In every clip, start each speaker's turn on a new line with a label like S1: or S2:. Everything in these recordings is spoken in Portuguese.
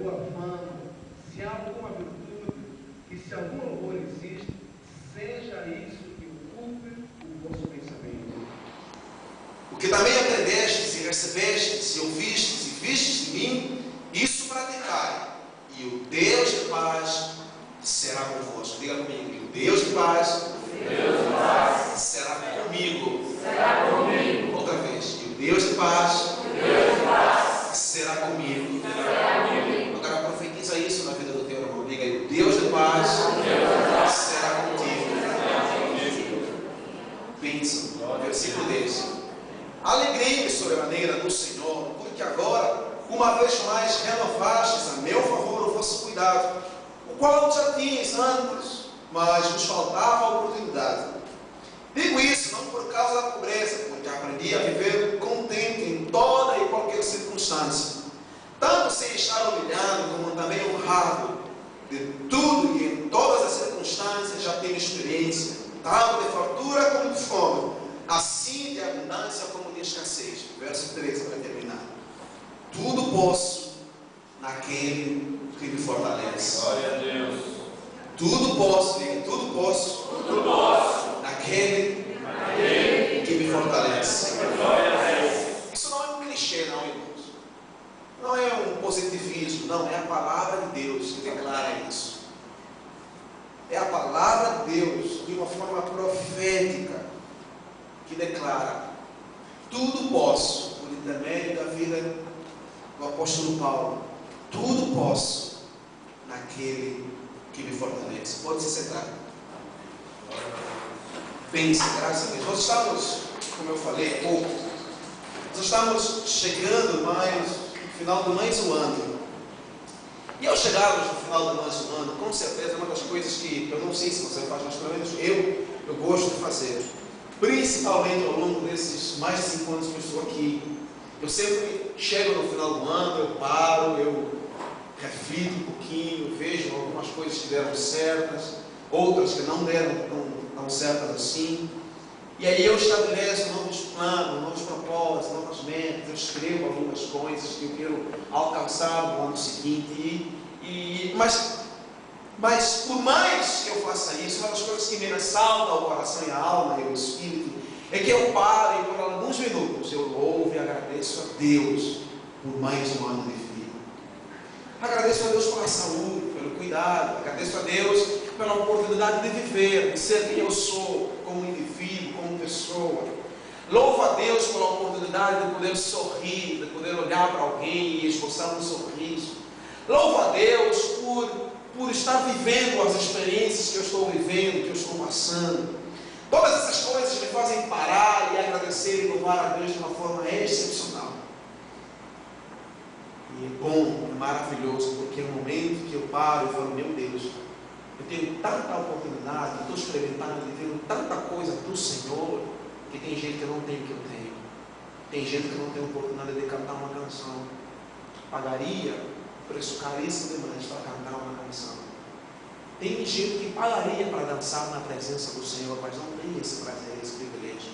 S1: boa fama, se há alguma virtude e se algum louvor existe, seja isso que ocupe o vosso pensamento.
S2: O que também aprendestes e recebestes e ouvistes e vistes de mim, isso praticai, e o Deus de paz será convosco. Diga comigo, o Deus de paz, será comigo. Outra vez, e o Deus de paz, será comigo. Agora profetiza isso na vida do teu irmão. Diga aí, o Deus de paz será contigo. Pensa, versículo 10. Alegrei-me sobremaneira no Senhor, porque agora, uma vez mais, renovastes a meu favor o vosso cuidado, o qual já tinhas antes, mas vos faltava a oportunidade. Digo isso não por causa da pobreza, porque aprendi a viver contente em toda e qualquer circunstância, tanto sem estar humilhado como também honrado. De tudo e em todas as circunstâncias já tenho experiência, tanto de fartura como de fome, assim de abundância como de escassez. Verso 13 para terminar. Tudo posso naquele que me fortalece.
S3: Glória a Deus.
S2: Tudo posso, diga, tudo posso.
S3: Tudo posso.
S2: Naquele que me fortalece.
S3: Glória a Deus.
S2: Isso não é um clichê, não, irmãos. Não é um positivismo, não. É a palavra de Deus que declara isso. É a palavra de Deus, de uma forma profética, que declara: tudo posso, por intermédio da vida do apóstolo Paulo. Tudo posso naquele que me fortalece. Pode se sentar. Pense, graças a Deus. Nós estamos, como eu falei há pouco, nós estamos chegando no final do mais um ano. E ao chegarmos no final do mais um ano, com certeza, uma das coisas que eu não sei se você faz, mas pelo menos eu gosto de fazer, principalmente ao longo desses mais de 5 anos que eu estou aqui, eu sempre chego no final do ano, eu paro, eu reflito um pouquinho, vejo algumas coisas que deram certas, outras que não deram tão certas assim, e aí eu estabeleço novos planos, novos propósitos, novas metas, eu escrevo algumas coisas que eu quero alcançar no ano seguinte, mas por mais que eu faça isso, uma das coisas que me ressalta ao coração e à alma e ao espírito, é que eu paro e por alguns minutos eu louvo e agradeço a Deus por mais um ano de vida. Agradeço a Deus pela saúde, pelo cuidado, agradeço a Deus pela oportunidade de viver, de ser quem eu sou, como indivíduo, como pessoa. Louvo a Deus pela oportunidade de poder sorrir, de poder olhar para alguém e esboçar um sorriso. Louvo a Deus por estar vivendo as experiências que eu estou vivendo, que eu estou passando. Todas essas coisas me fazem parar e agradecer e louvar a Deus de uma forma excepcional. E é bom, é maravilhoso, porque é um momento que eu paro e falo: meu Deus, eu tenho tanta oportunidade, estou experimentando, vivendo tanta coisa do Senhor, que tem gente que não tem o que eu tenho. Tem gente que não tem a oportunidade de cantar uma canção. Pagaria preço caríssimo demais para cantar uma canção. Tem gente que pagaria para dançar na presença do Senhor, mas não tem esse prazer, esse privilégio.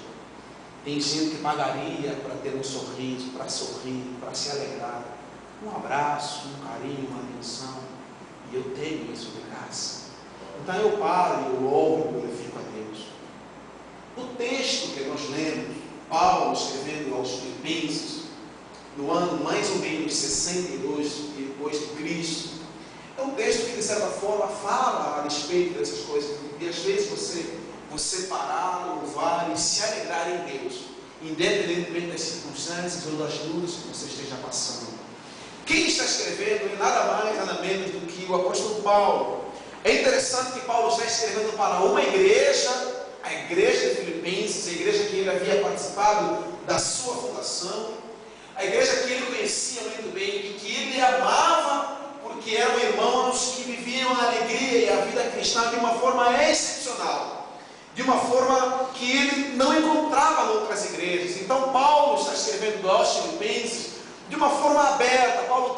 S2: Tem gente que pagaria para ter um sorriso, para sorrir, para se alegrar. Um abraço, um carinho, uma atenção. E eu tenho isso de graça. Então eu paro, eu louvo e glorifico a Deus. No texto que nós lemos, Paulo escrevendo aos Filipenses, no ano mais ou menos 62 depois de Cristo, é um texto que de certa forma fala a respeito dessas coisas, e às vezes você parar, louvar e se alegrar em Deus, independentemente das circunstâncias ou das lutas que você esteja passando. Quem está escrevendo é nada mais, nada menos do que o apóstolo Paulo. É interessante que Paulo está escrevendo para uma igreja, a igreja de Filipenses, a igreja que ele havia participado da sua fundação, a igreja que ele conhecia muito bem e que ele amava, porque eram irmãos que viviam a alegria e a vida cristã de uma forma excepcional, de uma forma que ele não encontrava em outras igrejas. Então Paulo está escrevendo aos Filipenses de uma forma aberta. Paulo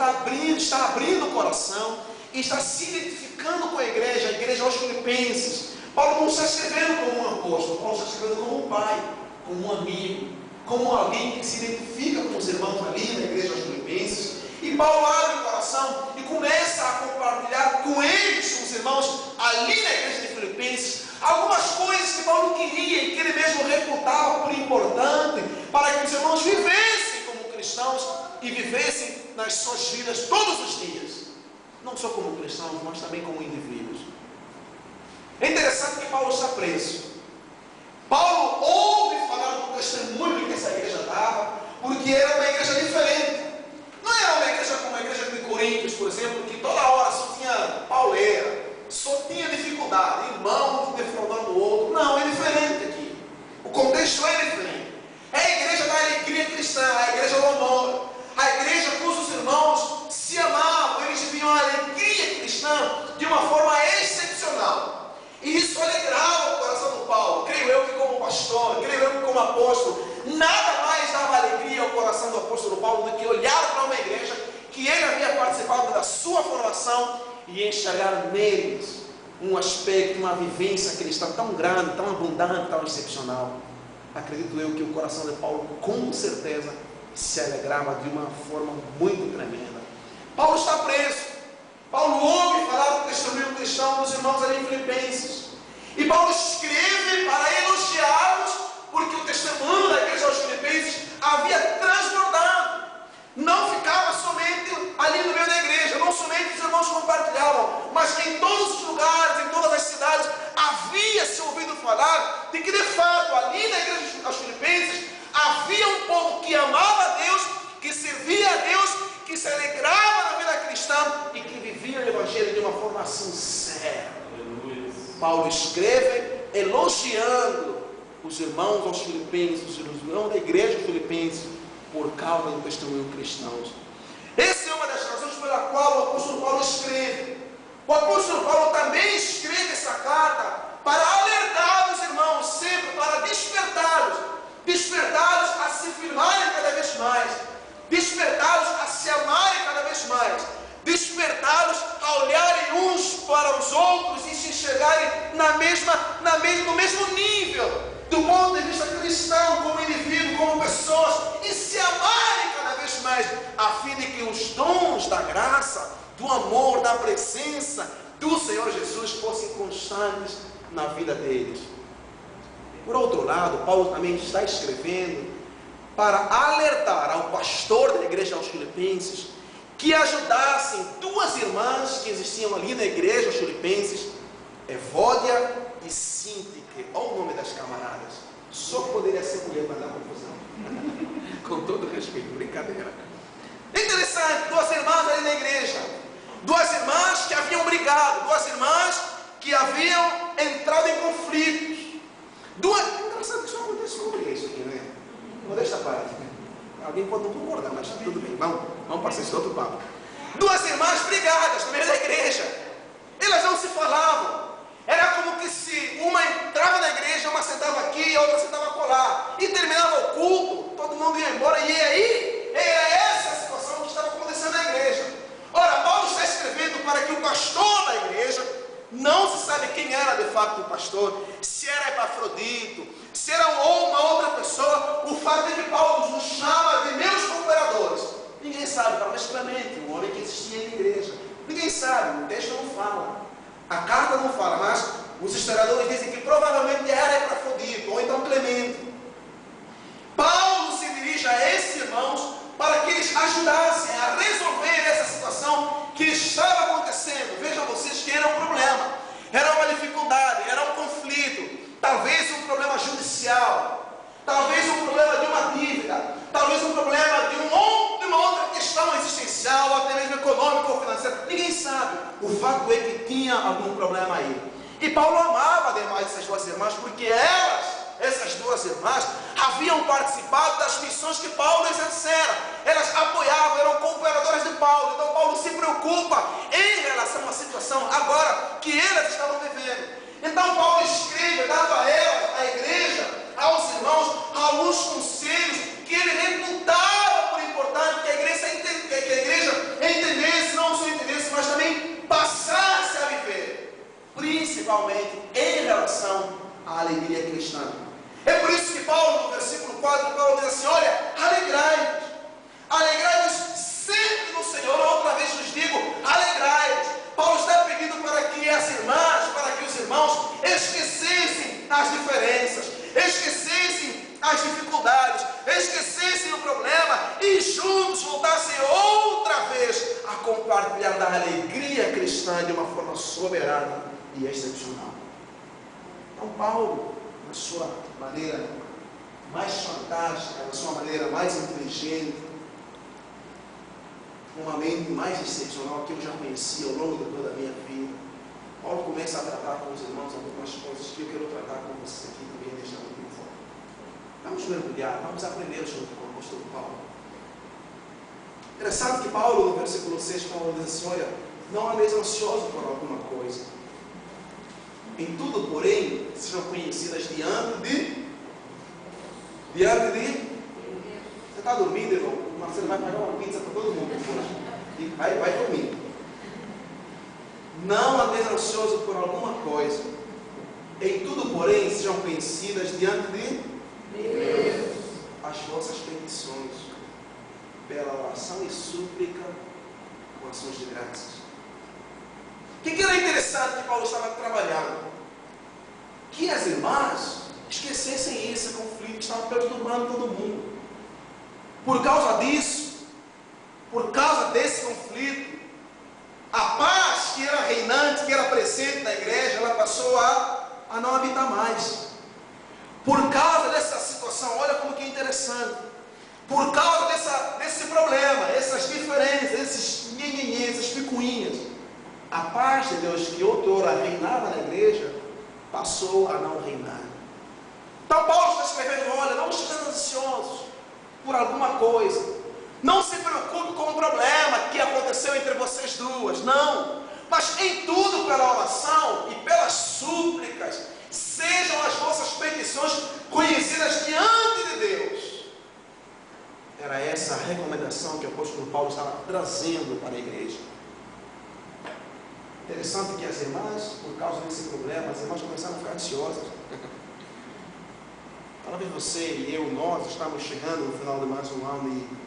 S2: está abrindo o coração e está se identificando com a igreja aos Filipenses. Paulo não está escrevendo como um apóstolo, Paulo está escrevendo como um pai, como um amigo, como alguém que se identifica com os irmãos ali na igreja aos Filipenses. E Paulo abre o coração coração e começa a compartilhar com eles, com os irmãos, ali na igreja de Filipenses, algumas coisas que Paulo queria e que ele mesmo reputava por importante para que os irmãos vivessem como cristãos e vivessem nas suas vidas todos os dias, não só como cristãos, mas também como indivíduos. É interessante que Paulo está preso. Paulo ouve falar do testemunho que essa igreja dava, porque era uma igreja diferente. Não era uma igreja como a igreja de Coríntios, por exemplo, que toda hora só tinha pauleira, só tinha dificuldade, irmãos defraudando o outro. Não, é diferente aqui. O contexto é diferente. É a igreja da alegria cristã, a igreja do amor, a igreja cujos irmãos se amavam, eles viviam a alegria cristã de uma forma excepcional. E isso alegrava o coração do Paulo. Creio eu que como pastor, creio eu que como apóstolo, nada mais dava alegria ao coração do apóstolo Paulo do que olhar para uma igreja que ele havia participado da sua formação e enxergar neles um aspecto, uma vivência cristã tão grande, tão abundante, tão excepcional. Acredito eu que o coração de Paulo com certeza se alegrava de uma forma muito tremenda. Paulo está preso. Paulo ouve falar do testemunho cristão dos irmãos ali em Filipenses. E Paulo escreve para elogiá-los, porque o testemunho da igreja aos Filipenses havia transbordado. Não ficava somente ali no meio da igreja, não somente os irmãos compartilhavam, mas em todos os lugares, em todas as cidades, havia se ouvido falar de que de fato ali na igreja aos Filipenses havia um povo que amava a Deus, que servia a Deus, que se alegrava na vida cristã e que vivia o evangelho de uma forma sincera.
S3: Aleluia.
S2: Paulo escreve elogiando os irmãos aos Filipenses, os irmãos da igreja aos Filipenses, por causa do testemunho cristão. Essa é uma das razões pela qual o apóstolo Paulo escreve. O apóstolo Paulo também escreve essa carta para alertar os irmãos, sempre para despertá-los a se firmarem cada vez mais, despertá-los a se amarem cada vez mais, despertá-los a olharem uns para os outros e se enxergarem no mesmo nível, do ponto de vista cristão, como indivíduo, como pessoas, e se amarem cada vez mais, a fim de que os dons da graça, do amor, da presença do Senhor Jesus fossem constantes na vida deles. Por outro lado, Paulo também está escrevendo para alertar ao pastor da igreja aos Filipenses que ajudassem duas irmãs que existiam ali na igreja aos Filipenses, Evódia e Sintique. Olha o nome das camaradas. Só poderia ser mulher para dar confusão. Com todo respeito, brincadeira. Interessante, duas irmãs ali na igreja, duas irmãs que haviam brigado, duas irmãs que haviam entrado em conflitos. Interessante que isso acontece com isso aqui, né? Modesta parte. Alguém pode não concordar, mas tudo bem. Vamos passar esse outro papo. Duas irmãs brigadas no meio da igreja. Elas não se falavam. Era como que se uma entrava na igreja, uma sentava aqui e a outra sentava colar. E terminava o culto, todo mundo ia embora. E aí, era essa a situação que estava acontecendo na igreja. Ora, Paulo está escrevendo para que o pastor da igreja, não se sabe quem era de fato o pastor, se era Epafrodito, se era uma outra pessoa. O fato é que Paulo nos chama de meus cooperadores. Ninguém sabe, talvez Clemente, um homem que existia na igreja. Ninguém sabe, o texto não fala, a carta não fala, mas os historiadores dizem que provavelmente era Epafrodito, ou então Clemente. Paulo se dirige a esses irmãos para que eles ajudassem a resolver essa situação que estava acontecendo. Vejam vocês que era um problema, era uma dificuldade, era um conflito, talvez um problema judicial, talvez um problema de uma dívida, talvez um problema de uma outra questão existencial, ou até mesmo econômica ou financeira. Ninguém sabe. O fato é que tinha algum problema aí. E Paulo amava demais essas duas irmãs, porque essas duas irmãs haviam participado das missões que Paulo exercera. Elas apoiavam, eram cooperadoras de Paulo. Então Paulo se preocupa em relação à situação agora que elas estavam vivendo. Então Paulo escreve, dando a elas, à igreja, aos irmãos, alguns conselhos que ele reputava por importante que a igreja entendesse, não só entendesse, mas também passasse a viver, principalmente em relação à alegria cristã. É por isso que Paulo, no versículo 4, Paulo diz assim: olha, alegrai-vos sempre no Senhor. Outra vez nos diz partilhar da alegria cristã de uma forma soberana e excepcional. Então Paulo, na sua maneira mais fantástica, na sua maneira mais inteligente, uma mente mais excepcional que eu já conheci ao longo de toda a minha vida, Paulo começa a tratar com os irmãos algumas coisas que eu quero tratar com vocês aqui também nesta última forma. Vamos mergulhar, vamos aprender junto com o apóstolo Paulo. Interessante que Paulo, no versículo 6, Paulo diz assim: olha, não andeis ansiosos por alguma coisa. Em tudo, porém, sejam conhecidas diante de... Você está dormindo, irmão? O Marcelo vai pagar uma pizza para todo mundo hoje. E vai dormir. Não andeis ansiosos por alguma coisa. Em tudo, porém, sejam conhecidas diante de Deus as vossas petições, pela oração e súplica, com ações de graças. O que era interessante que Paulo estava trabalhando? Que as irmãs esquecessem esse conflito que estava perturbando todo mundo. Por causa disso, por causa desse conflito, a paz que era reinante, que era presente na igreja, ela passou a não habitar mais. Por causa dessa situação, olha como que é interessante. Por causa desse problema, essas diferenças, esses nhenhenhês, essas picuinhas, a paz de Deus que outrora reinava na igreja, passou a não reinar. Então Paulo está escrevendo: olha, não estejam ansiosos por alguma coisa. Não se preocupe com o problema que aconteceu entre vocês duas, não. Mas em tudo, pela oração e pelas súplicas, sejam as vossas petições conhecidas diante de Deus. Era essa a recomendação que o apóstolo Paulo estava trazendo para a igreja. Interessante que as irmãs, por causa desse problema, as irmãs começaram a ficar ansiosas. Talvez você e eu, nós estamos chegando no final de mais um ano e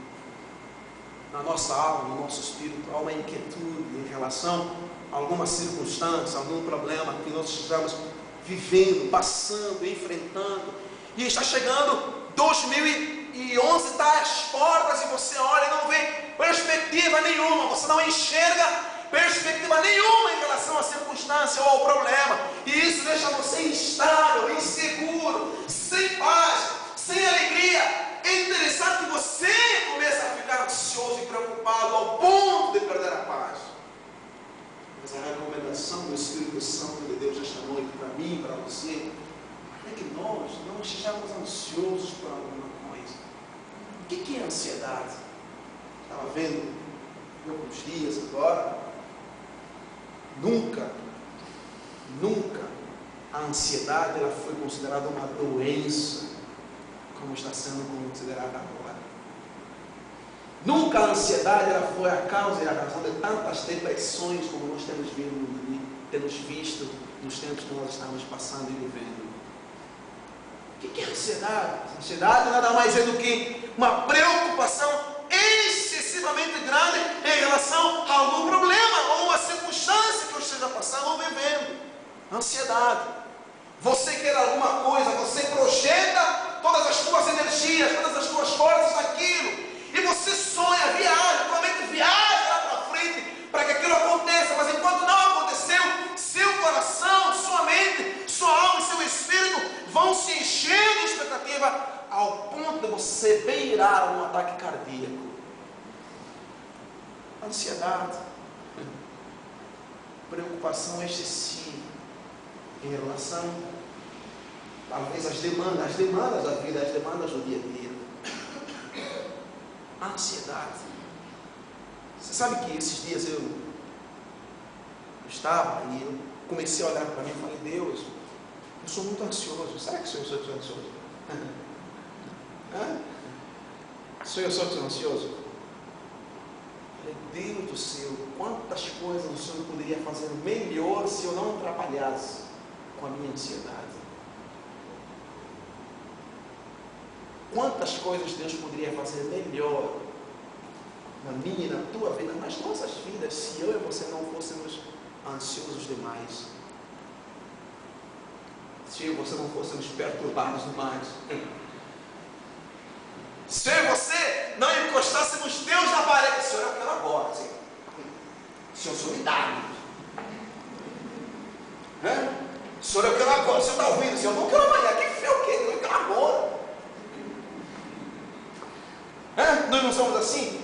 S2: na nossa alma, no nosso espírito, há uma inquietude em relação a alguma circunstância, algum problema que nós estamos vivendo, passando, enfrentando. E está chegando 2011, está às portas e você olha e não vê perspectiva nenhuma, você não enxerga perspectiva nenhuma em relação à circunstância ou ao problema, e isso deixa você instável, inseguro, sem paz, sem alegria. É interessante que você comece a ficar ansioso e preocupado ao ponto de perder a paz. Mas a recomendação do Espírito Santo de Deus esta noite para mim e para você é que nós não estejamos ansiosos por alguma coisa. O que é ansiedade? Estava vendo alguns dias agora. Nunca a ansiedade ela foi considerada uma doença como está sendo considerada agora. Nunca a ansiedade ela foi a causa e a razão de tantas depressões como nós temos visto nos tempos que nós estamos passando e vivendo. O que é ansiedade? Ansiedade nada mais é do que uma preocupação excessivamente grande em relação a algum problema ou uma circunstância que eu esteja passando ou vivendo. Ansiedade. Você quer alguma coisa, você projeta todas as suas energias, todas as suas forças naquilo, e você sonha, viaja, provavelmente viaja lá para frente para que aquilo aconteça, mas enquanto não aconteceu, seu coração, sua mente, sua alma e seu espírito vão se enchendo de expectativa ao ponto de você beirar um ataque cardíaco. Ansiedade, preocupação excessiva em relação, talvez, às demandas da vida, as demandas do dia a dia. A ansiedade. Você sabe que esses dias eu estava e eu comecei a olhar para mim e falei: Deus, eu sou muito ansioso. Será que eu sou ansioso? Sou eu ansioso? Deus do céu, quantas coisas o Senhor poderia fazer melhor se eu não atrapalhasse com a minha ansiedade. Quantas coisas Deus poderia fazer melhor na minha e na tua vida, nas nossas vidas, se eu e você não fôssemos ansiosos demais, se eu e você não fôssemos perturbados demais, se eu e você não encostássemos Deus na parede. Senhor, eu quero agora, assim. Senhor só me dá. Senhor, eu quero agora. O Senhor está ouvindo? Senhor, eu não quero amanhã. Que fé o quê? Eu quero agora. Nós não somos assim?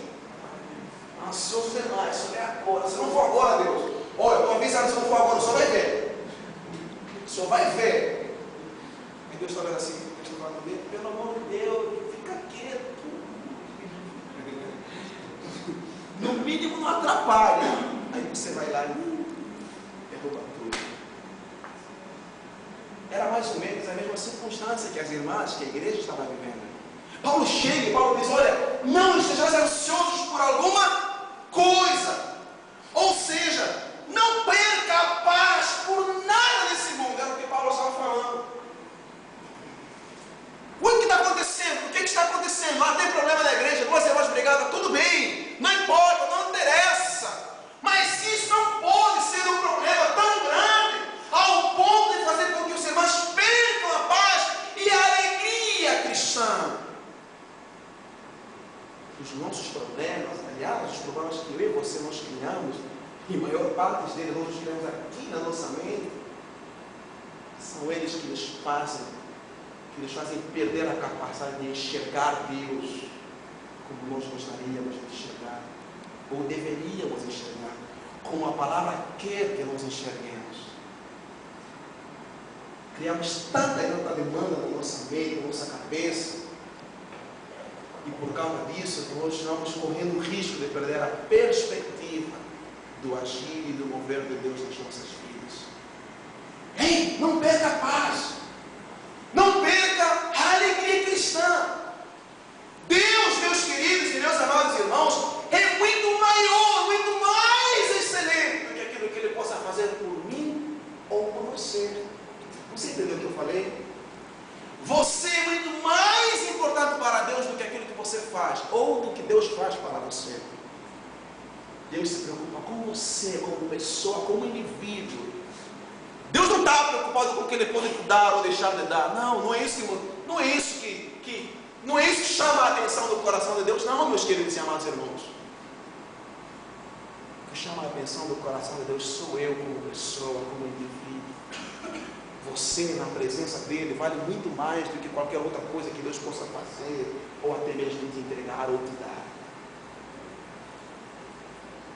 S2: Senhor, Senhor, é agora. Se não for agora, Deus, olha, eu estou avisando, se não for agora, o Senhor vai ver. O Senhor vai ver. Aí Deus está vendo assim, Deus está falando, pelo amor de Deus, fica quieto. No mínimo não atrapalha. Aí você vai lá e derruba tudo. Era mais ou menos a mesma circunstância que as irmãs, que a igreja estava vivendo. Paulo chega e Paulo diz, olha, não estejais ansiosos por alguma coisa. Ou seja, não perca a paz por nada nesse mundo. Era o que Paulo estava falando. O que está acontecendo? O que está acontecendo? Tem problema na igreja, duas irmãs brigadas, tudo bem. Não importa, não interessa. Mas isso não pode ser um problema tão grande ao ponto de fazer com que os irmãos percam a paz e a alegria cristã. Os nossos problemas, aliás, os problemas que eu e você nós criamos, e a maior parte deles nós criamos aqui na nossa mente, são eles que nos fazem perder a capacidade de enxergar Deus como nós gostaríamos de enxergar, ou deveríamos enxergar, como a palavra quer que nós enxerguemos. Criamos tanta demanda na nossa mente, na nossa cabeça, e por causa disso, nós estamos correndo o risco de perder a perspectiva do agir e do mover de Deus nas nossas vidas. Ei, não perca a paz. Não perca a alegria cristã. Deus, meus queridos e meus amados irmãos, é muito maior, muito mais excelente do que aquilo que Ele possa fazer por mim ou por você. Você entendeu o que eu falei? Você é muito mais importante para Deus do que aquilo que você faz, ou do que Deus faz para você. Deus se preocupa com você, como pessoa, como indivíduo. Deus não está preocupado com o que Ele pode dar ou deixar de dar. Não é isso que chama a atenção do coração de Deus. Não, meus queridos e amados irmãos. O que chama a atenção do coração de Deus sou eu como pessoa, como indivíduo. Você na presença dele vale muito mais do que qualquer outra coisa que Deus possa fazer, ou até mesmo te entregar ou te dar.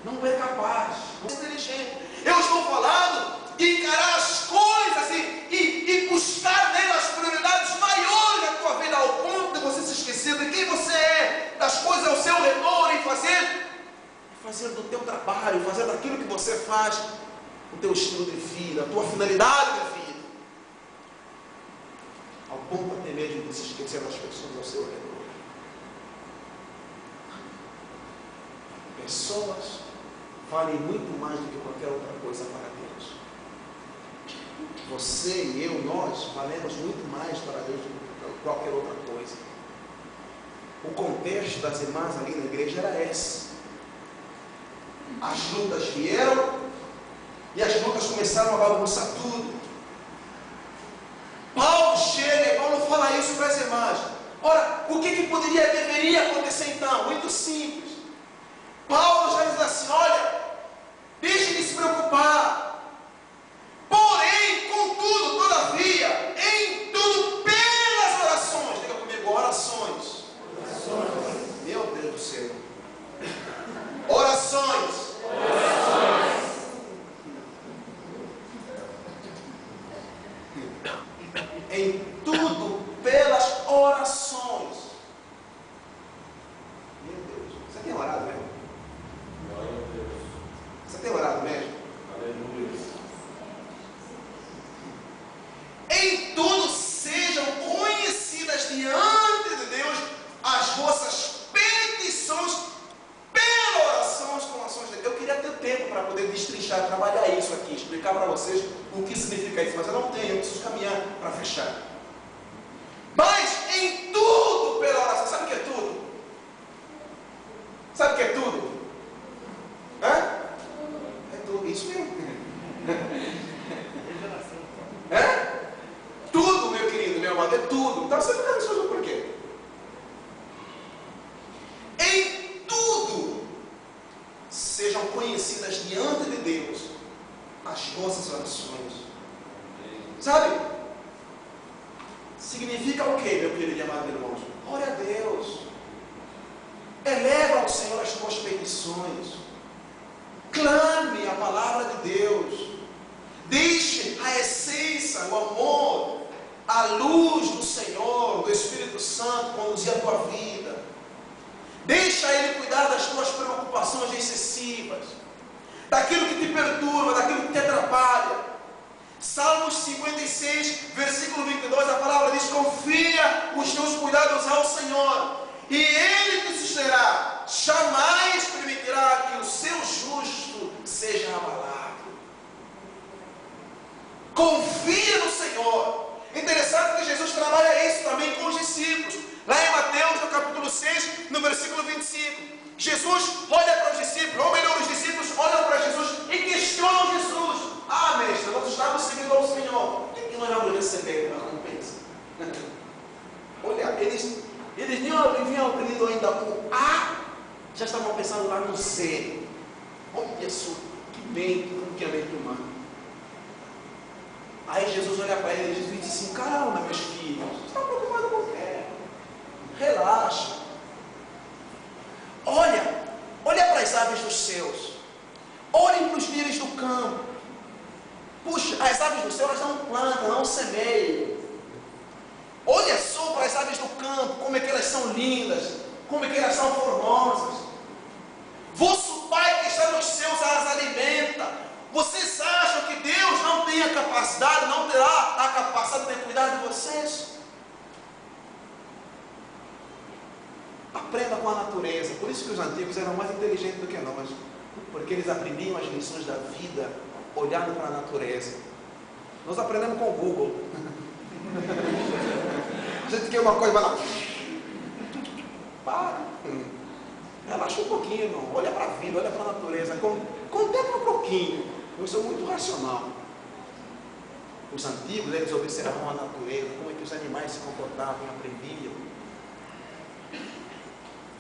S2: Não perca a paz, não seja inteligente. Eu estou falando de encarar as coisas e buscar nelas prioridades maiores da tua vida, ao ponto de você se esquecer de quem você é, das coisas ao seu redor, e fazer do teu trabalho, fazer daquilo que você faz o teu estilo de vida, a tua finalidade de vida. Ao ponto até mesmo de se esquecer das pessoas ao seu redor. Pessoas valem muito mais do que qualquer outra coisa para Deus. Você e eu, nós, valemos muito mais para Deus do que qualquer outra coisa. O contexto das irmãs ali na igreja era esse. As lutas vieram e as lutas começaram a bagunçar tudo. Paulo chega e Paulo fala isso para as irmãs. Ora, o que deveria acontecer então? Muito simples. Paulo já diz assim, olha, deixe de se preocupar. Porém, contudo, todavia, em tudo pelas orações. Diga comigo, orações. Meu Deus do céu. Orações. Em tudo pelas orações. Meu Deus, você tem orado mesmo?
S3: Glória a Deus.
S2: Você tem orado mesmo?
S3: Aleluia.
S2: Em tudo sejam conhecidas diante de Deus as vossas petições pela oração, as exclamações de Deus. Eu queria ter tempo para poder destrinchar, trabalhar isso aqui, explicar para vocês o que significa isso, mas eu não tenho, eu preciso caminhar para fechar. Mas em tudo pela oração. Sabe o que é tudo? Sabe o que é tudo? É tudo, isso mesmo. Tudo, meu querido, meu amado, é tudo. Então você fica ansioso por quê? Em tudo sejam conhecidas diante de Deus as nossas orações. Sabe? Significa o que, meu querido e amado irmãos? Ore a Deus. Eleva ao Senhor as tuas petições. Clame a palavra de Deus. Deixe a essência, o amor, a luz do Senhor, do Espírito Santo conduzir a tua vida. Deixa Ele cuidar das tuas preocupações excessivas, daquilo que te perturba, daquilo que te atrapalha. Salmos 56, versículo 22, a palavra diz: confia os teus cuidados ao Senhor, e Ele te susterá, jamais permitirá que o seu justo seja abalado. Confia no Senhor. Interessante que Jesus trabalha isso também com os discípulos. Lá em Mateus, no capítulo 6, no versículo 25, Jesus olha para os discípulos, ou melhor, os discípulos olham para Jesus e questionam Jesus: ah, mestre, nós estamos seguindo ao Senhor, o que nós vamos receber uma recompensa? Olha, eles nem haviam aprendido ainda o A, já estavam pensando lá no Z. Olha só, que mente, que é mente humana. Aí Jesus olha para eles e diz assim: calma, meus filhos, vocês estão preocupados com o quê? Relaxa. Olha para as aves dos céus. Olhem para os lírios do campo. Puxa, as aves do céu, elas não plantam, não semeiam. Olha só para as aves do campo, como é que elas são lindas, como é que elas são formosas. Vosso Pai que está nos céus as alimenta. Vocês acham que Deus não tem a capacidade, não terá a capacidade de cuidar de vocês? Aprenda com a natureza. Por isso que os antigos eram mais inteligentes do que nós, porque eles aprendiam as lições da vida olhando para a natureza. Nós aprendemos com o Google. A gente quer uma coisa, vai lá, para, relaxa um pouquinho, irmão. Olha para a vida, olha para a natureza, contempla um pouquinho. Eu sou muito racional. Os antigos, eles observavam a natureza, como é que os animais se comportavam e aprendiam.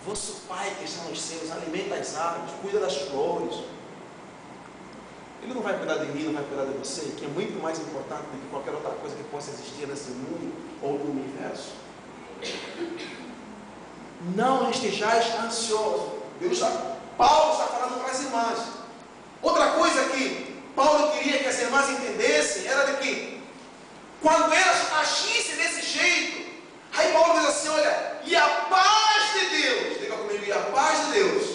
S2: Vosso Pai que está nos céus alimenta as árvores, cuida das flores. Ele não vai cuidar de mim, não vai cuidar de você, que é muito mais importante do que qualquer outra coisa que possa existir nesse mundo ou no universo. Não estejais ansiosos. Paulo está falando para as irmãs. Outra coisa que Paulo queria que as irmãs entendessem era de que quando elas agissem desse jeito, aí Paulo diz assim: olha, e a paz de Deus, diga comigo, e a paz de Deus,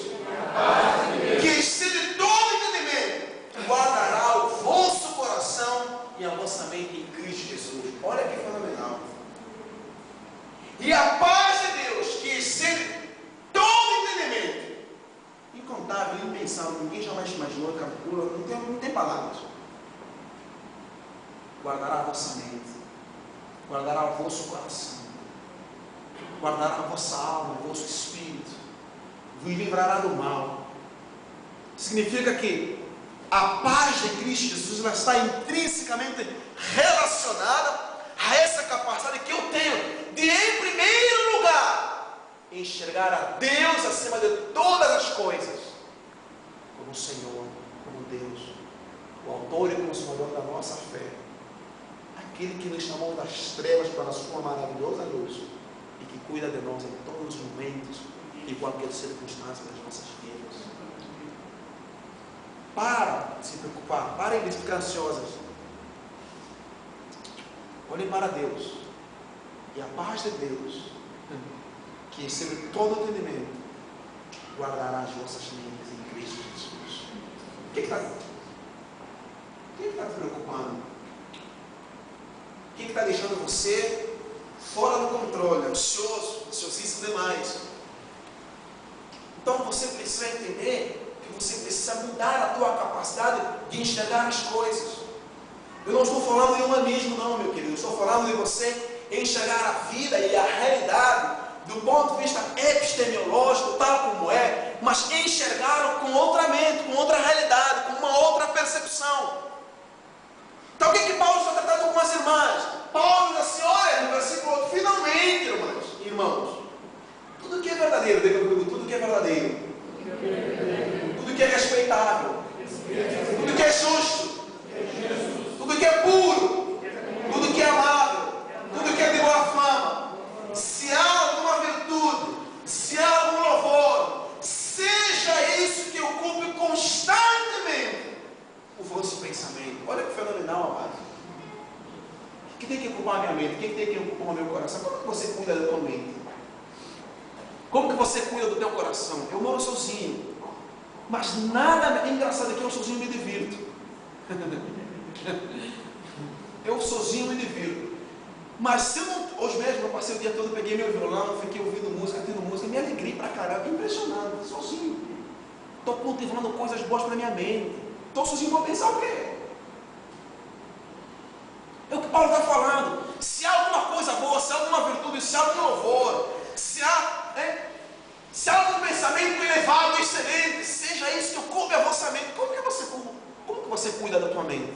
S2: que excede todo entendimento, guardará o vosso coração e a vossa mente em Cristo Jesus. Olha que fenomenal. E a paz de Deus, que excede todo entendimento, incontável, impensável, ninguém jamais imaginou, calcula, não tem palavras. Guardará a vossa mente, guardará o vosso coração, guardará a vossa alma, o vosso espírito, vos livrará do mal. Significa que a paz de Cristo Jesus, ela está intrinsecamente relacionada a essa capacidade que eu tenho de, em primeiro lugar, enxergar a Deus acima de todas as coisas, como Senhor, como Deus, o autor e consumador da nossa fé, aquele que nos chamou das trevas para a sua maravilhosa luz e que cuida de nós em todos os momentos, em qualquer circunstância das nossas vidas. Para de se preocupar, parem de ficar ansiosas. Olhem para Deus, e a paz de Deus, que excede todo entendimento, guardará as vossas mentes em Cristo Jesus. O que está te preocupando? O que está deixando você fora do controle, ansiosíssimo demais? Então você precisa entender que você precisa mudar a tua capacidade de enxergar as coisas. Eu não estou falando de humanismo não, meu querido. Eu estou falando de você enxergar a vida e a realidade do ponto de vista epistemológico, tal como é, mas enxergar com outra mente, com outra realidade, com uma outra percepção. Então o que Paulo está tratando com as irmãs? Paulo diz assim, olha, no versículo 8, finalmente, irmãos, tudo que é verdadeiro, tudo que é verdadeiro, tudo que é respeitável, não, amado. Quem tem que ocupar a minha mente? Quem tem que ocupar o meu coração? Como que você cuida da tua mente? Como que você cuida do teu coração? Eu moro sozinho. Mas nada é engraçado que eu sozinho me divirto. Eu sozinho me divirto. Mas se eu não... Hoje mesmo eu passei o dia todo, peguei meu violão, fiquei ouvindo música, tendo música, me alegrei pra caramba, impressionante, sozinho. Estou cultivando coisas boas para minha mente. Estou sozinho, vou pensar o quê? É o que Paulo está falando. Se há alguma coisa boa, se há alguma virtude, se há algum louvor, se há algum pensamento elevado, excelente, seja isso que ocupe a vossa mente. Como que você cuida da tua mente?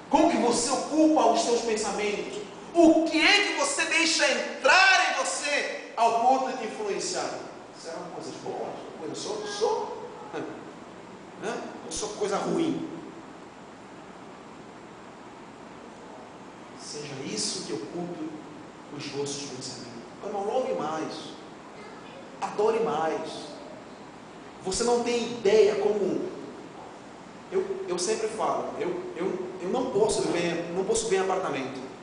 S2: Como que você ocupa os seus pensamentos? O que é que você deixa entrar em você ao ponto de te influenciar? Serão coisas boas? Coisas só? Ou só coisa ruim? Seja isso que ocupe os vossos pensamentos. Não louve mais. Adore mais. Você não tem ideia como... Eu sempre falo, eu não posso viver em apartamento.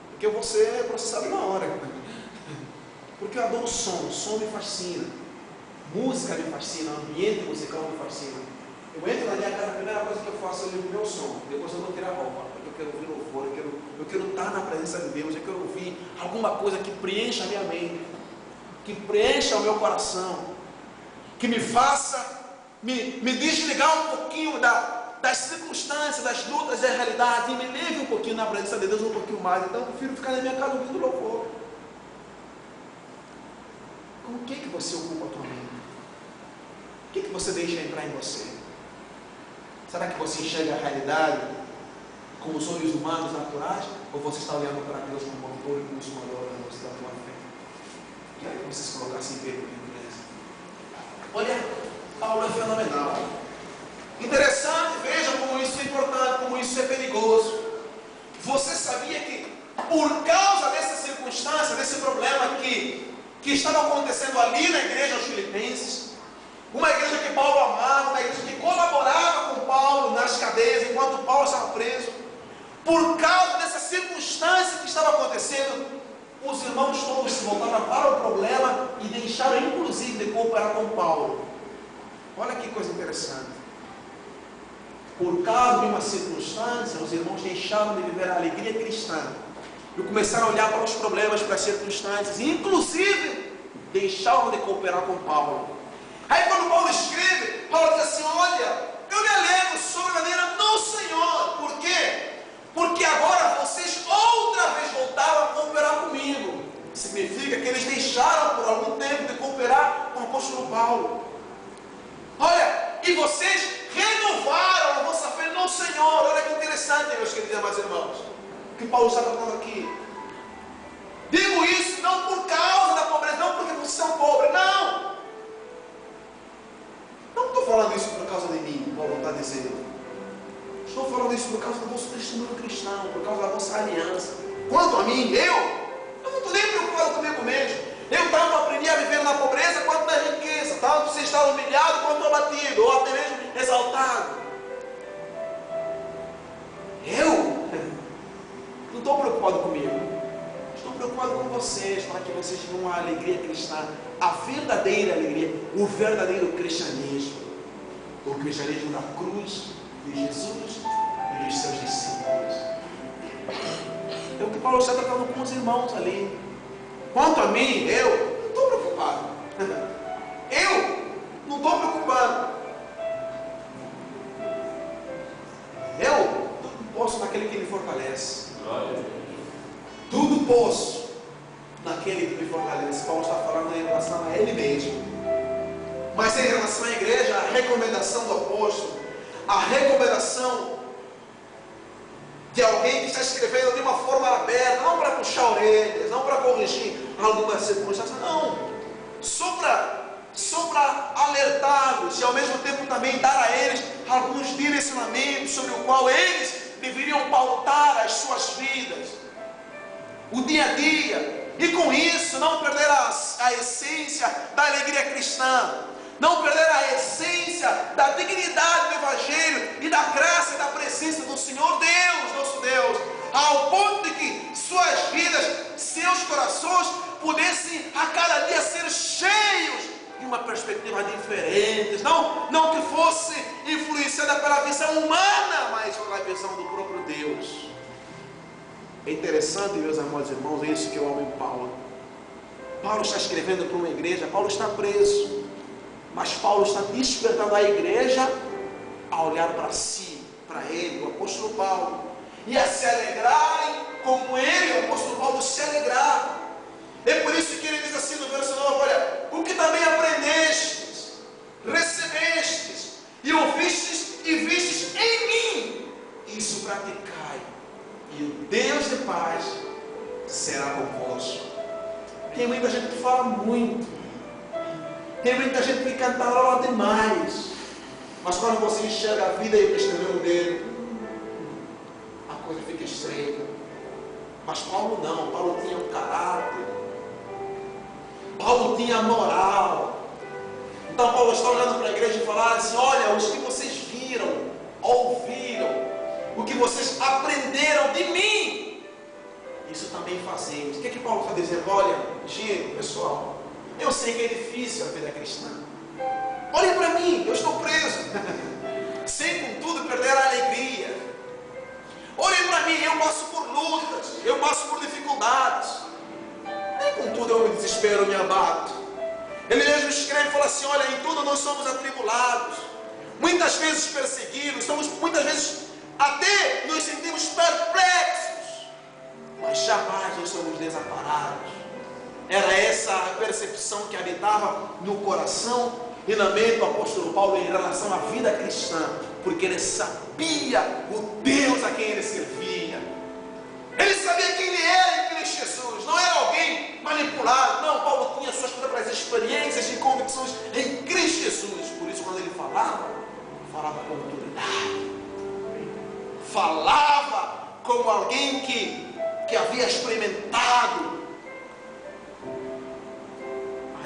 S2: Porque eu vou ser processado na hora. Porque eu adoro som me fascina. Música me fascina, ambiente musical me fascina. Eu entro na minha casa, a primeira coisa que eu faço é ligo o meu som. Depois eu vou tirar a roupa, porque eu quero ouvir louvor, eu quero estar na presença de Deus, eu quero ouvir alguma coisa que preencha a minha mente, que preencha o meu coração, que me faça me desligar um pouquinho das circunstâncias, das lutas, da realidade, e me leve um pouquinho na presença de Deus, um pouquinho mais. Então eu prefiro ficar na minha casa ouvindo louvor. Com o que você ocupa a tua mente? O que você deixa entrar em você? Será que você enxerga a realidade com os olhos humanos naturais? Ou você está olhando para Deus como autor e consumador da tua fé? Quero que vocês colocassem em pé por gentileza. Olha, Paulo é fenomenal. Interessante, veja como isso é importante, como isso é perigoso. Você sabia que por causa dessa circunstância, desse problema que estava acontecendo ali na igreja aos Filipenses, uma igreja que Paulo amava, uma igreja que colaborava com Paulo nas cadeias, enquanto Paulo estava preso, por causa dessa circunstância que estava acontecendo, os irmãos todos se voltaram para o problema e deixaram inclusive de cooperar com Paulo. Olha que coisa interessante. Por causa de uma circunstância, os irmãos deixaram de viver a alegria cristã e começaram a olhar para os problemas, para as circunstâncias, e inclusive deixaram de cooperar com Paulo. Aí quando Paulo escreve, Paulo diz assim: olha, eu me alegro sobremaneira no Senhor. Por quê? Porque agora vocês outra vez voltaram a cooperar comigo. Significa que eles deixaram por algum tempo de cooperar com o apóstolo Paulo. Olha, e vocês renovaram a vossa fé no Senhor. Olha que interessante, meus queridos amados irmãos, o que Paulo está tratando aqui. Digo isso não por causa da pobreza, não porque vocês são pobres, não. Não estou falando isso por causa de mim, Paulo está dizendo. Estou falando isso por causa do vosso testemunho cristão, por causa da vossa aliança. Quanto a mim, eu não estou nem preocupado comigo mesmo. Eu tanto aprendi a viver na pobreza quanto na riqueza, tanto se estar humilhado quanto abatido, ou até mesmo exaltado. Eu não estou preocupado comigo, estou preocupado com vocês, para que vocês tenham uma alegria cristã, a verdadeira alegria, o verdadeiro cristianismo, o cristianismo da cruz de Jesus e dos seus discípulos. É o que Paulo está tratando com os irmãos ali. Quanto a mim, eu não estou preocupado. Eu não estou preocupado. Eu tudo posso naquele que me fortalece. Tudo posso naquele que me fortalece. Paulo está falando em relação a ele mesmo. Mas em relação à igreja, a recomendação do apóstolo, a recomendação de alguém que está escrevendo de uma forma aberta, não para puxar orelhas, não para corrigir algumas circunstâncias, não, só para alertá-los e ao mesmo tempo também dar a eles alguns direcionamentos sobre o qual eles deveriam pautar as suas vidas, o dia a dia, e com isso não perder a essência da alegria cristã, não perder a essência da dignidade do Evangelho e da graça e da presença do Senhor diferentes, não que fosse influenciada pela visão humana, mas pela visão do próprio Deus. É interessante, meus amados irmãos, é isso que eu amo em Paulo. Paulo está escrevendo para uma igreja, Paulo está preso, mas Paulo está despertando a igreja a olhar para si, para ele, o apóstolo Paulo, e a se alegrarem como ele, o apóstolo Paulo, se alegrava. É por isso que ele diz assim no verso 9, olha, o que também aprendestes, recebestes e ouvistes e vistes em mim, isso praticai, e o Deus de paz será convosco. Tem muita gente que fala muito, tem muita gente que cantarola demais, mas quando você enxerga a vida e o testemunho dele, a coisa fica estreita. Mas Paulo não, Paulo tinha um caráter, Paulo tinha moral. Então Paulo está olhando para a igreja e falando assim, olha, os que vocês viram, ouviram, o que vocês aprenderam de mim, isso também fazemos. O que Paulo está dizendo? Olha, gente, pessoal, eu sei que é difícil a vida cristã. Olhem para mim, eu estou preso, sem contudo perder a alegria. Olhem para mim, eu passo por lutas, eu passo por dificuldades, nem contudo eu me desespero, eu me abato. Ele mesmo escreve e fala assim, olha, em tudo nós somos atribulados, muitas vezes perseguidos, muitas vezes até nos sentimos perplexos, mas jamais nós somos desamparados. Era essa a percepção que habitava no coração e na mente do apóstolo Paulo em relação à vida cristã, porque ele sabia o Deus a quem ele servia. Ele sabia quem ele era em Cristo Jesus, não era alguém manipulado. Não, Paulo tinha suas próprias experiências e convicções em Cristo Jesus. Por isso, quando ele falava com autoridade, falava como alguém que havia experimentado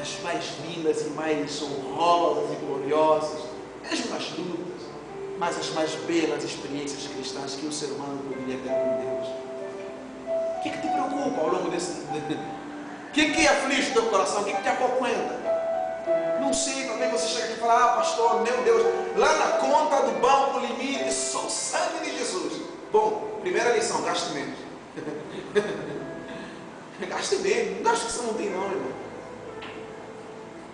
S2: as mais lindas e mais honrosas e gloriosas, mesmo nas lutas, mas as mais belas experiências cristãs que o ser humano poderia ter com Deus. O que te preocupa ao longo desse... O que aflige o teu coração? O que te apoquenta? Não sei, talvez você chegue aqui e fale, pastor, meu Deus, lá na conta do banco, o limite, só o sangue de Jesus. Bom, primeira lição, gaste menos. Gaste menos, não gaste que você não tem não, irmão.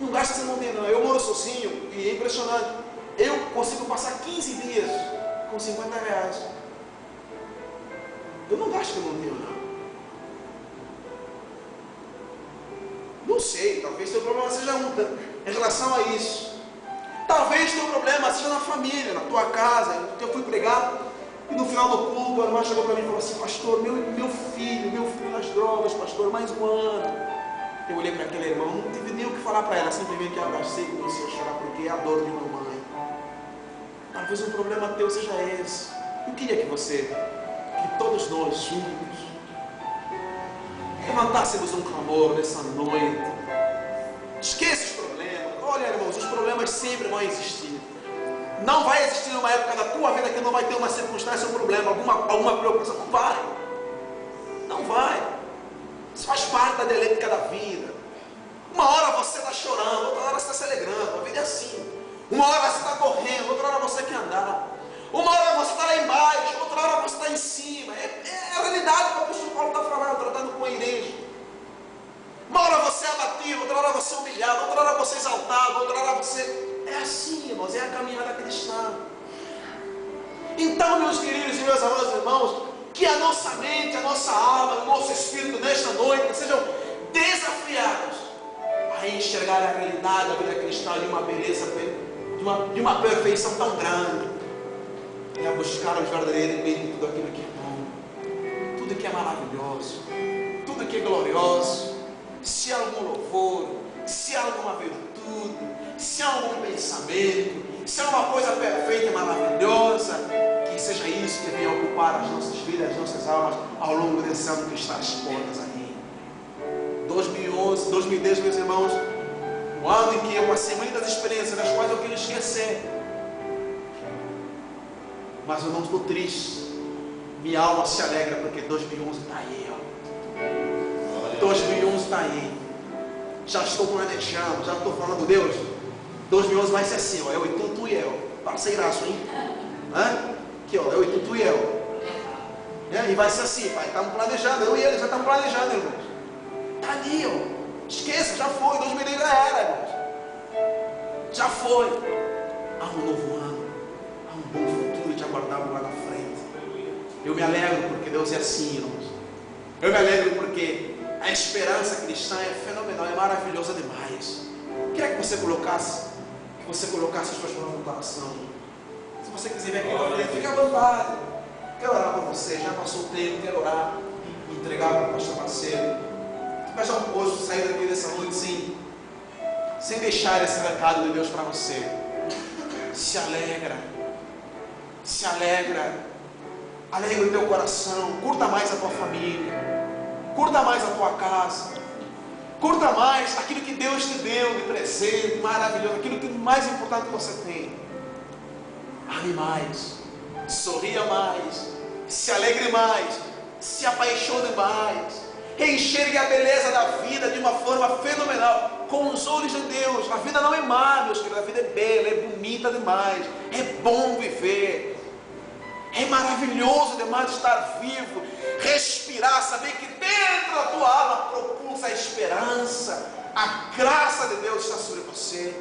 S2: Não gasta que você não tem não. Eu moro sozinho e é impressionante. Eu consigo passar 15 dias com 50 reais. Eu não gasto que eu não tenho não. Não sei, talvez seu problema seja em relação a isso. Talvez teu problema seja na família, na tua casa. Eu fui pregar e no final do culto a irmã chegou para mim e falou assim, pastor, meu filho nas drogas, pastor, mais um ano. Eu olhei para aquele irmão, não tive nem o que falar para ela, simplesmente abracei e comecei a chorar, porque é a dor de uma mãe. Talvez um problema teu seja esse. Eu queria que todos nós juntos levantássemos um clamor nessa noite. Esqueça os problemas. Olha, irmãos, os problemas sempre vão existir. Não vai existir uma época da tua vida que não vai ter uma circunstância, um problema, alguma preocupação. Não vai. Não vai. Isso faz parte da dialética da vida. Uma hora você está chorando, outra hora você está se alegrando. A vida é assim. Uma hora você está correndo, outra hora você quer andar. Uma hora você está lá embaixo, outra hora você está em cima. É a realidade que o apóstolo Paulo está falando, tratando com a igreja. Uma hora você é abatido, outra hora você é humilhado, outra hora você é exaltado, outra hora você... É assim, irmãos, é a caminhada cristã. Então, meus queridos e meus amados irmãos, que a nossa mente, a nossa alma, o nosso espírito nesta noite sejam desafiados a enxergar a realidade da vida cristã de uma beleza, de uma perfeição tão grande, e a buscar verdadeiramente tudo aquilo que é bom, tudo que é maravilhoso, tudo que é glorioso. Se há algum louvor, se há alguma virtude, se há algum pensamento, se há uma coisa perfeita e maravilhosa, que seja isso que venha ocupar as nossas vidas, as nossas almas ao longo desse ano que está às portas aí. 2010, meus irmãos, um ano em que eu passei muitas experiências das quais eu queria esquecer, mas eu não estou triste. Minha alma se alegra porque 2011 está aí, ó. 2011 está aí. Já estou planejando, já estou falando, Deus, 2011 vai ser assim, ó, eu e tu e eu. Parceiraço, hein? Aqui, ó, eu e tu e eu. E vai ser assim, pai, estamos planejando, eu e ele já estamos planejando, irmãos. Está ali, ó. Esqueça, já foi, 2010 já era, irmãos. Já foi. Há um novo ano, há um bom futuro te aguardando lá na frente. Eu me alegro porque Deus é assim, irmãos. Eu me alegro porque a esperança cristã é fenomenal, é maravilhosa demais. Queria que você colocasse as suas mãos no coração. Se você quiser vir aqui na frente, fique à vontade. Quero orar por você, já passou o tempo, quero orar e entregar para o pastor Marcelo. Mas já posso sair daqui dessa noite sem deixar esse recado de Deus para você. Se alegra, alegra o teu coração, curta mais a tua família, curta mais a tua casa, curta mais aquilo que Deus te deu de presente, maravilhoso, aquilo que mais importante você tem. Ame mais, sorria mais, se alegre mais, se apaixone mais, enxergue a beleza da vida de uma forma fenomenal, com os olhos de Deus. A vida não é má, meus queridos, a vida é bela, é bonita demais, é bom viver, é maravilhoso demais estar vivo, respirar, saber que dentro da tua alma propulsa a esperança, a graça de Deus está sobre você.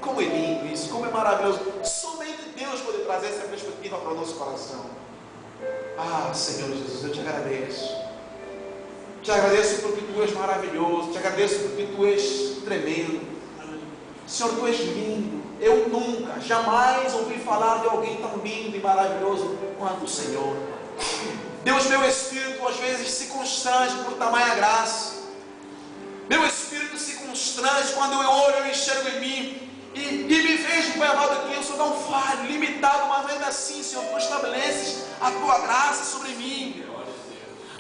S2: Como é lindo isso, como é maravilhoso. Somente Deus pode trazer essa perspectiva para o nosso coração. Ah, Senhor Jesus, eu te agradeço. Te agradeço porque Tu és maravilhoso. Te agradeço porque Tu és tremendo. Senhor, Tu és lindo. Eu nunca, jamais ouvi falar de alguém tão lindo e maravilhoso quanto o Senhor. Deus, meu espírito às vezes se constrange por tamanha graça. Meu espírito se constrange quando eu olho, eu enxergo em mim e me vejo, Pai amado, que eu sou tão falho, limitado, mas ainda assim, Senhor, Tu estabeleces a Tua graça sobre mim.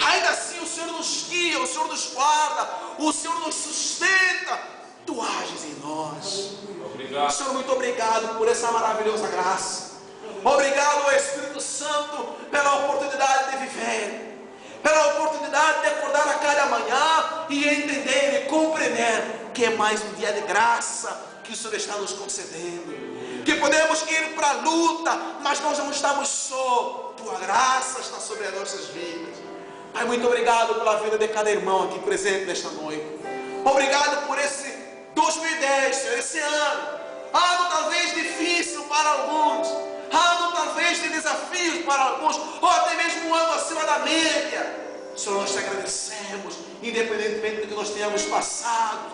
S2: Ainda assim o Senhor nos guia, o Senhor nos guarda, o Senhor nos sustenta. Tu ages em nós.
S3: Obrigado.
S2: Senhor, muito obrigado por essa maravilhosa graça. Obrigado, Espírito Santo, pela oportunidade de viver, pela oportunidade de acordar a cada manhã e entender e compreender que é mais um dia de graça que o Senhor está nos concedendo, que podemos ir para a luta, mas nós não estamos só. Tua graça está sobre as nossas vidas. Pai, muito obrigado pela vida de cada irmão aqui presente nesta noite. Obrigado por esse 2010, Senhor, esse ano talvez difícil para alguns, ano talvez de desafios para alguns, ou até mesmo um ano acima da média. Senhor, nós te agradecemos, independentemente do que nós tenhamos passado,